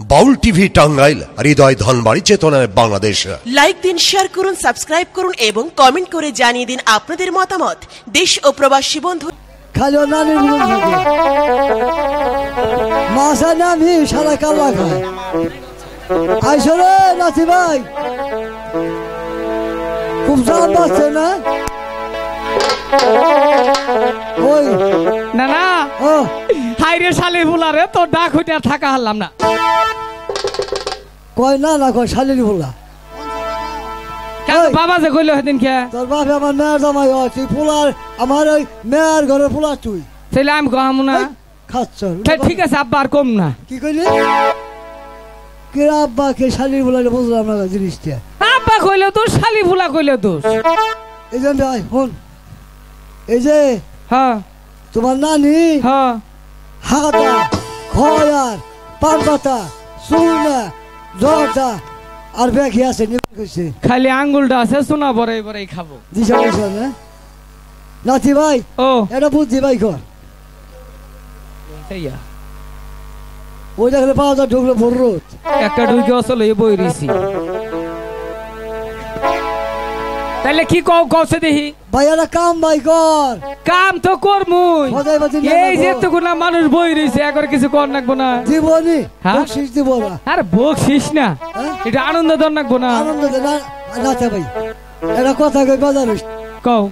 বাউল TV Tangail, হৃদয় ধনবাড়ি, চেতনায় Bangladesh. Like দিন, share করুন, সাবস্ক্রাইব করুন এবং কমেন্ট করে জানিয়ে দিন আপনাদের মতামত। দেশ ও প্রবাসী বন্ধু খালো নানির ভুল থাকে মাসা নামি সারা কালা খায় আইসরে নাচি ভাই খুব জান বাঁচছে না ওই না না ও হাইরে শালি বুলারে তোর ডাক হইতে আর থাকা হারলাম না। কয় না না কয় শালির ভুলা কেন বাবা যে কইলো সেদিন কে তোর বাপে আমার মেয়ের জামাই হয় তুই ফুলার আমার ওই মেয়ের ঘরে ফুলা তুই তাহলে আমি কহামু না খাচ্ছ ঠিক আছে আব্বা আর কম না। কি কইলি কে আব্বা কে শালির ভুলা বুঝলাম না জিনিসটা। আব্বা কইলো তোর শালি বুলা কইলো তোর এই যে ভাই হন এই যে হ্যাঁ তোমার নানি হ্যাঁ হাতা খয়ার পান পাতা সুনা জর্দা আর ব্যাগি আছে নিয়ে কইছে খালি আঙ্গুলটা আছে সোনা বড় বড় খাবো দিশা কইছ না নাতি ভাই ও এটা বুদ্ধি ভাই কর এইয়া ওই দেখলে পাওয়া ঢুকলো ভররত একটা ঢুকে আসলে বই রইছি তাহলে কি কও কওছে দেখি ভাই এটা কাম ভাই কর কাম তো করমুই সদাই বাজি এই যে তো কোন মানুষ বই রইছে একবার কিছু কর নাকবো না জীবনী হ্যাঁ? বকশিস দিব না আরে বকশিস না হ্যাঁ? এটা আনন্দ দর নাকবো না আনন্দ দে না নাতে ভাই এটা কথা কই বাজার কও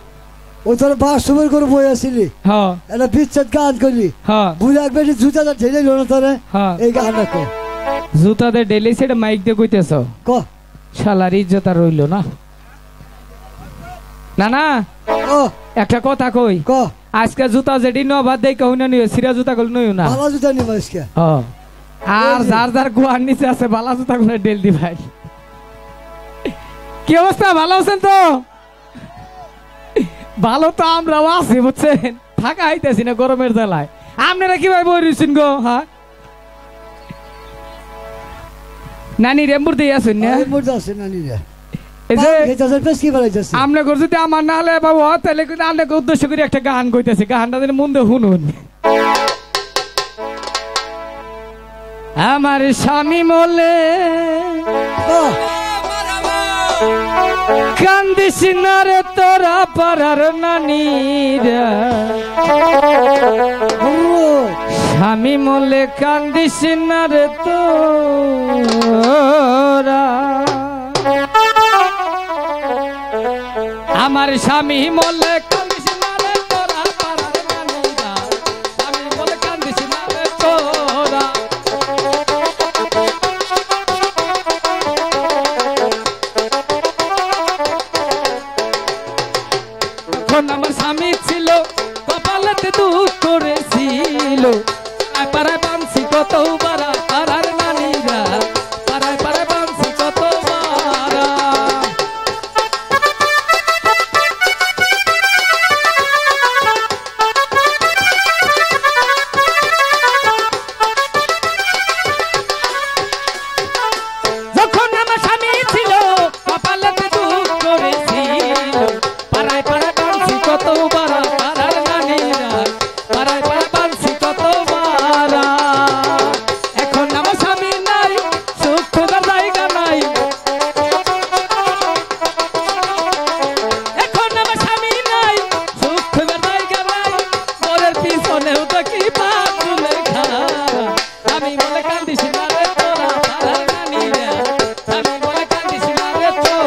ওই তোর বাসুমের করে বই আসিলি হ্যাঁ এটা বিচ্ছেদ গান করলি হ্যাঁ বুঝে একবার জুতাটা ঢেলে লো না তোরে হ্যাঁ এই গানটা কো জুতা দে ডেলি সেটা মাইক দিয়ে কইতেছ ক শালার ইজ্জত আর রইলো না। না না ও একটা কথা কই ক আজকে জুতা যেটি নবাদ দেই কই না নিও সিরা জুতা গুলো নইও না ভালো জুতা নিবা আজকে হ্যাঁ আর যার যার গুয়ার নিচে আছে বালা জুতা গুলো ডেল দি ভাই। কি অবস্থা ভালো আছেন তো? ভালো তো আমরাও আছি বুঝছেন, থাকা হইতেছি না গরমের জ্বালায়। আপনারা কিভাবে বই রইছেন গো? হ্যাঁ নানি রেম্বুর দিয়ে আসুন না এই মুর্দা আছে নানি রে এই যে খেতাছে বেশ কি বাড়াইতাছে আমরা যদি আমার না হলে বাবু তাহলে কিন্তু আপনাকে উদ্দেশ্য করে একটা গান কইতেছে, গানটা দিন মন দিয়ে শুনুন। আমার স্বামী মলে কান্দিস না রে তোরা পাড়ার নানীরা, স্বামী মলে কান্দিস না রে তোরা, আমার স্বামী মলে কান্দিস না রে তোরা পাড়ার নানীরা, স্বামী মলে কান্দিস না রে তোরা। আমার স্বামী ছিল কপালেতে দুঃখ করেছিল, পাড়ায় বানছি কত বারা পাড়ার নানীরা, পাড়ায় পাড়ায় বানছি কত বারা। যখন আমার স্বামী ছিল কপালেতে দুঃখ করেছিল, পাড়ায় পাড়ায় কত বারা পাড়ার নানীরা, পাড়ায় পাড়ায় বানছি কত বারা। এখন আমার স্বামী নাই, সুখ খোঁজার জায়গা নাই, এখন আমার স্বামী নাই, সুখ খোঁজার জায়গা নাই, পরের পিছনেও তো কি পাগলের খারা। আমি বলে কান্দিস না রে তোরা পাড়ার নানীরা, আমি বলে কান্দিস না রে তোরা।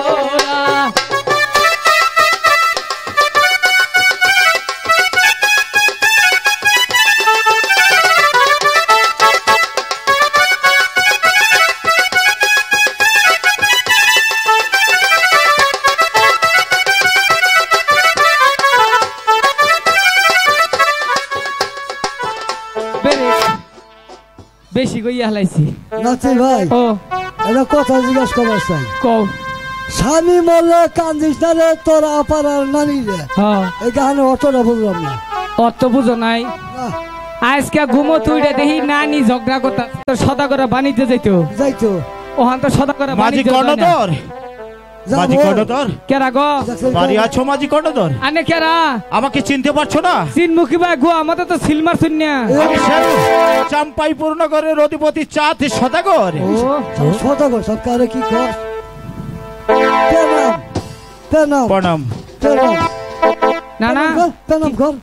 বেশি কইয়া হালাইছি নাতি ভাই ও এটা কথা জিজ্ঞাসা করবার চাই কও। স্বামী মরলে কান্দিস না রে তোর আপার নানি রে, হ্যাঁ এই গানে অতটা বুঝলাম না। অত বুঝো নাই না, আজকে ঘুমো তুইটা দেখি নানি ঝগড়া করতা তোর সদা করে বানিতে যাইতো যাইতো ওহান তো সদা করে মাঝি বানিতে যায় না। কর্ণধর মাঝি কর্ণধর কেরা গো বাড়ি আছো মাঝি কর্ণধর? আনে কেরা? আমাকে চিনতে পারছো না? চিনমুখী ভাই গো, আমাদের তো সিলমার শুনিয়া। আমি চাম্পাইপুর নগরের অধিপতি চাঁদ সদাগর। সদাগর সরকারে কি কর? প্রণাম প্রণাম। না না প্রণাম কর।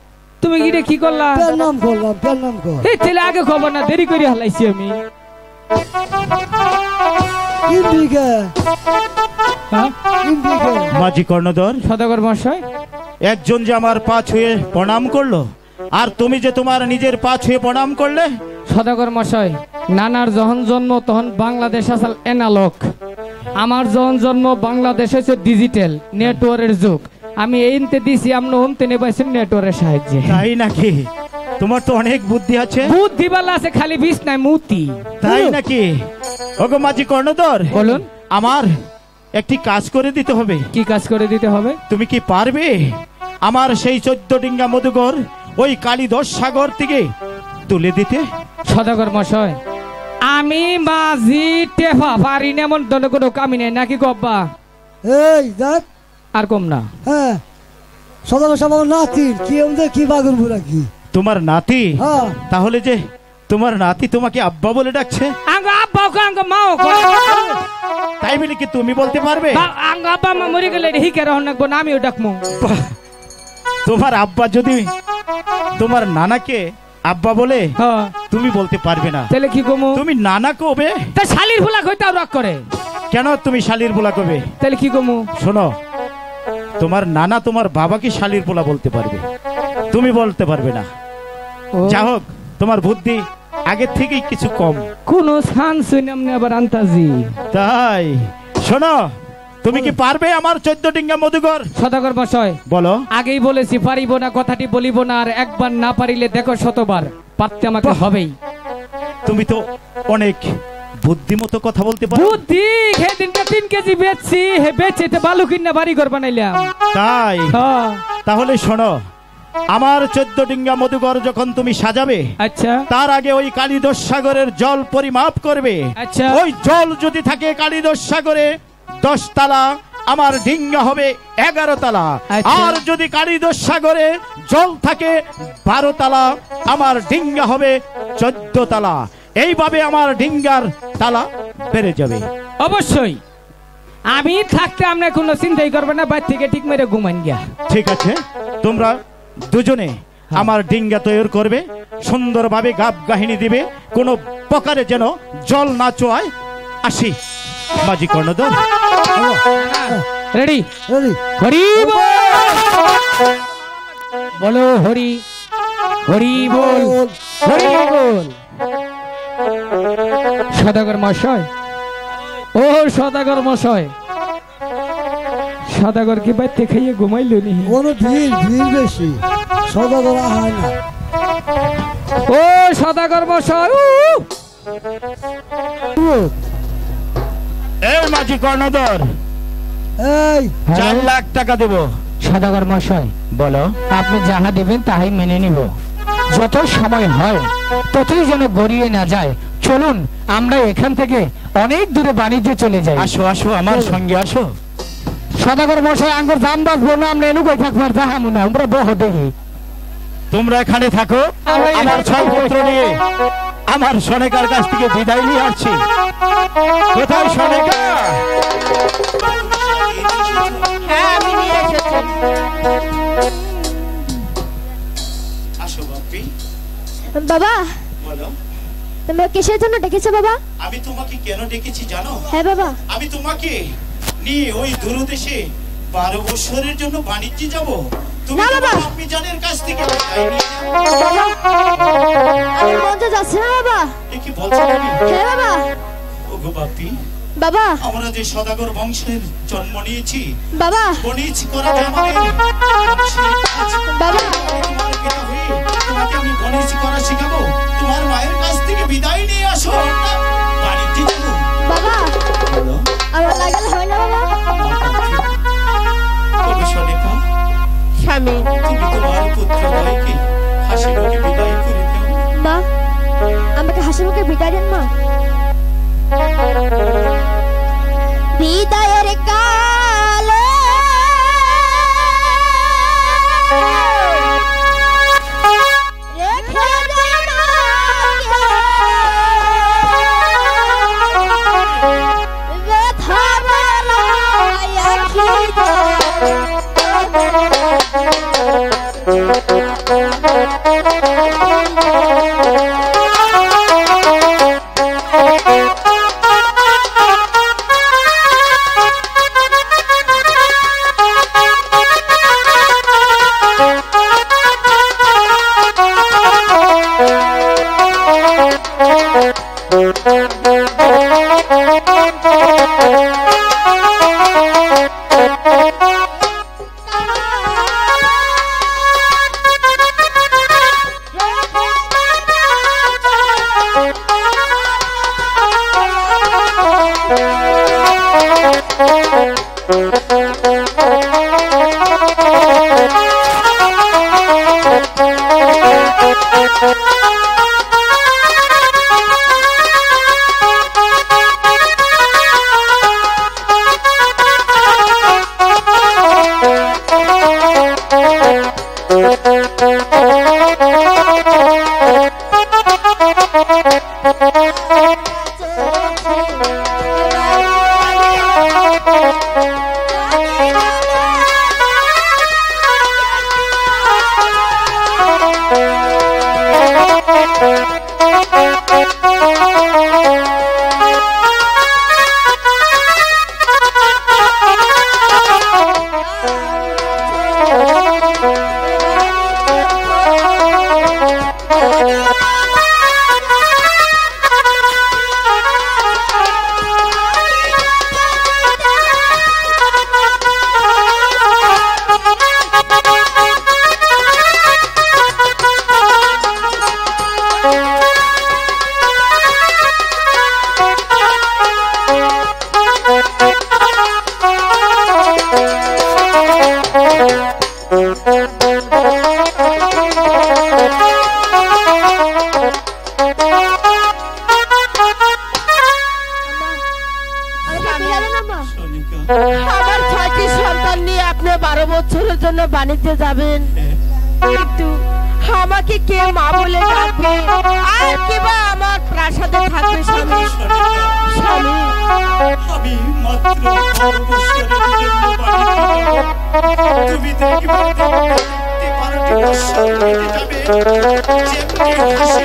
তুমি কি রে কি করলা? প্রণাম করলাম, প্রণাম কর। এই ছেলে আগে খবর না, দেরি করে হালাইছি আমি। মাঝি কর্ণধর সদাগর মশাই, একজন যে আমার পা ছুঁয়ে প্রণাম করলো, আর তুমি যে তোমার নিজের পা ছুঁয়ে প্রণাম করলে। সদাগর মশাই, নানার যখন জন্ম তখন বাংলাদেশ আসল এনালগ, আমার যখন জন্ম বাংলাদেশ হচ্ছে ডিজিটাল নেটওয়ার্কের যুগ। আমি এইনতে দিছি, আপনি ওনতে নেবাইছেন নেটওয়ার্কের সাহায্যে। তাই নাকি? তোমার তো অনেক বুদ্ধি আছে। বুদ্ধি বালা আছে, খালি বিষ নাই মুতি। তাই নাকি? ওগো মাঝি কর্ণধর, বলুন। আমার একটি কাজ করে দিতে হবে। কি কাজ করে দিতে হবে? তুমি কি পারবে আমার সেই 14 ডিঙ্গা মধুকর ওই কালীদশ সাগর থেকে তুলে দিতে? সদাগর মশাই, আমি মাঝি টেফা পারি না, এমন কোনো কামি নেই নাকি গব্বা? এই দেখ, আর কম না। হ্যাঁ সদাগর সব নাতির কি আমাদের কি বাগুর বুড়া কি তোমার নাতি? হ্যাঁ। তাহলে যে তোমার নাতি তোমাকে আব্বা বলে ডাকছে? আঙ্গ আব্বা ও আঙ্গ মাও কো। তাই বলে কি তুমি বলতে পারবে? আঙ্গ আব্বা মা মরে গেলে হিকে রহন নাকবো না, আমিও ডাকমু। তোমার আব্বা যদি তোমার নানাকে আব্বা বলে, হ্যাঁ, তুমি বলতে পারবে না। তাহলে কি কমু? তুমি নানা কবে? তা শালির ফুলা কইতাও রাগ করে। কেন তুমি শালির পোলা কবে? তাহলে কি কমু? শোনো, তোমার নানা তোমার বাবাকে শালির পোলা বলতে পারবে, তুমি বলতে পারবে না। যা হোক, তোমার বুদ্ধি আগের থেকেই কিছু কম। কোন সান শুনাম না আবার আন্তাজি। তাই শোনো, তুমি কি পারবে আমার 14 ডিঙ্গা মধুকর? সদাগর মশাই, বলো। আগেই বলেছি পারিব না, কথাটি বলিব না, আর একবার না পারিলে দেখো শতবার পারতে আমাকে হবেই। তুমি তো অনেক বুদ্ধিমতো কথা বলতে পারো। বুদ্ধি সেদিনকে 3 কেজি বেচছি, হে বেচে তো বালু কিনা বাড়ি ঘর বানাইলাম। তাই? হ্যাঁ। তাহলে শোনো, আমার 14 ডিঙ্গা মধুকর যখন তুমি সাজাবে, আচ্ছা, তার আগে ওই কালীদশ সাগরের জল পরিমাপ করবে। আচ্ছা। ওই জল যদি থাকে কালীদশ সাগরে 10 তালা, আমার ডিঙ্গা হবে 11 তালা। আচ্ছা। আর যদি কালীদশ সাগরে জল থাকে 12 তালা, আমার ডিঙ্গা হবে 14 তালা। এইভাবে আমার ডিঙ্গার তালা বেড়ে যাবে। অবশ্যই আমি থাকতে আমরা কোনো চিন্তাই করবে না, বাইরে থেকে ঠিক মেরে ঘুমান গিয়া। ঠিক আছে, তোমরা দুজনে আমার ডিঙ্গা তৈরি করবে, সুন্দরভাবে গাব গাহিনী দিবে, কোনো প্রকারে যেন জল না চোয়ায়। আসি মাঝি কর্ণধর। রেডি? রেডি। হরি বলো, হরি হরি বল, হরি বল। সদাগর মশাই, ও সদাগর মশাই, সদাগর কি বাইতে খাইয়ে ঘুমাইলো নি? কোনো ভিড় বেশি, সদাগর হয় না। ও সদাগর মশাই, এই মাঝি কর্ণধর, এই 4 লাখ টাকা দেব। সদাগর মশাই, বলো। আপনি যাহা দেবেন তাহাই মেনে নিব। যত সময় হয় ততই যেন গড়িয়ে না যায়। চলুন আমরা এখান থেকে অনেক দূরে বাণিজ্যে চলে যাই। আসো আসো, আমার সঙ্গে আসো। সদাগর মশাই, আঙ্গুর দাম বাঁচবো না, আমরা এনুকই থাকবার যাহামু না, আমরা বহু দেখি। তোমরা এখানে থাকো, আমার ছয়পুত্র নিয়ে আমার সনেকার কাছ থেকে বিদায় নিয়ে আসছি। কোথায় সনেকা? হ্যাঁ, আমি নিয়ে এসেছি। আসো বাপি। বাবা, বলো। তুমি কিসের জন্য ডেকেছো বাবা? আমি তোমাকে কেন ডেকেছি জানো? হ্যাঁ বাবা। আমি তোমাকে নিয়ে ওই দূরদেশে 12 বছরের জন্য বাণিজ্যে যাব। তুমি না বাবা। আপনি জানের কাছ থেকে বিদায় নিয়ে নাও। বাবা, আমি মঞ্চে যাচ্ছি না বাবা। এ কি বলছো তুমি? হ্যাঁ বাবা। ওগো বাপি, বাবা, আমরা যে সদাগর বংশের জন্ম নিয়েছি, বাবা, বনিজ করা যে আমাদের বংশের কাজ। বাবা, তোমার পিতা হয়ে তোমাকে আমি বনিজ করা শিখাবো। তোমার মায়ের কাছ থেকে বিদায় নিয়ে আসো, আমরা বাণিজ্যে যাব। বাবা, বলো। আমার লাগালে হয় না বাবা? ওগো সনেকা, স্বামী, তুমি তোমার পুত্রদ্বয়কে হাসি মুখে বিদায় করে দাও। মা, আমাকে হাসি মুখে বিদায় দেন মা। বিদায়ের কাল আমার 6টি সন্তান নিয়ে আপনি 12 বছরের জন্য বাণিজ্যে যাবেন, কিন্তু আমাকে কে মা বলে ডাকবে আর কিবা আমার প্রাসাদে থাকবে স্বামী? স্বামী, আমি মাত্র 12 বছরের জন্য বাণিজ্যে যাব। তুমি দেখবে 12টি বছর কেটে যাবে, যেমনি হাসি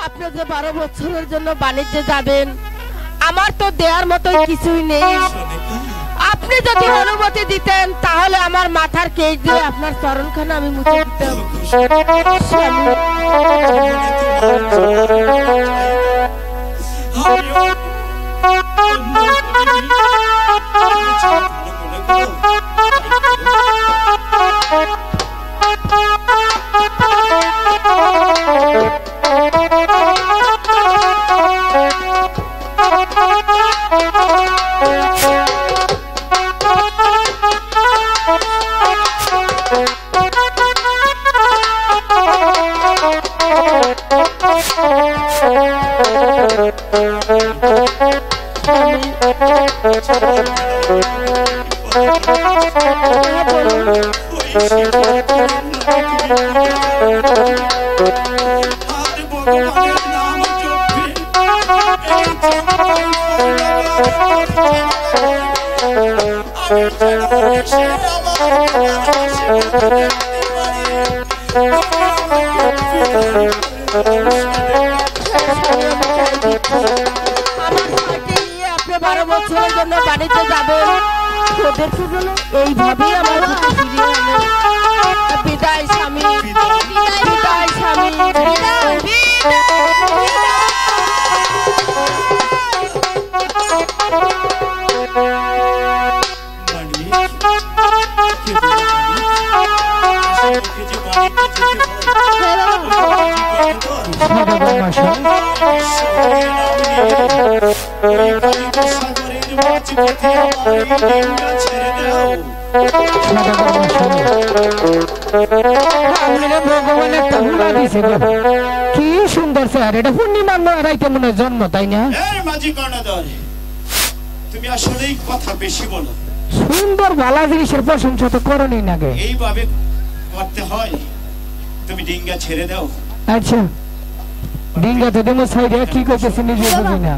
আপনি যে 12 বছরের জন্য বাণিজ্যে যাবেন, আমার তো দেওয়ার মতো কিছুই নেই। আপনি যদি অনুমতি দিতেন তাহলে আমার মাথার কেশ দিয়ে আপনার চরণখানা আমি মুছে দিতাম। এইভাবেই আমার বিদায় স্বামী, বিদায় স্বামী, কি সুন্দর স্যার, এটা পূর্ণিমার রাইতে মনে জন্ম, তাই না? মাঝি কর্ণধর, তুমি আসলেই কথা বেশি বলো। সুন্দর ভালো জিনিসের প্রশংসা তো করনি নাগে, এইভাবে করতে হয়। তুমি ডিঙ্গা ছেড়ে দাও। আচ্ছা, ডিঙ্গা তো দেবো সাইডে, কি করতেছি নিজে বুঝি না।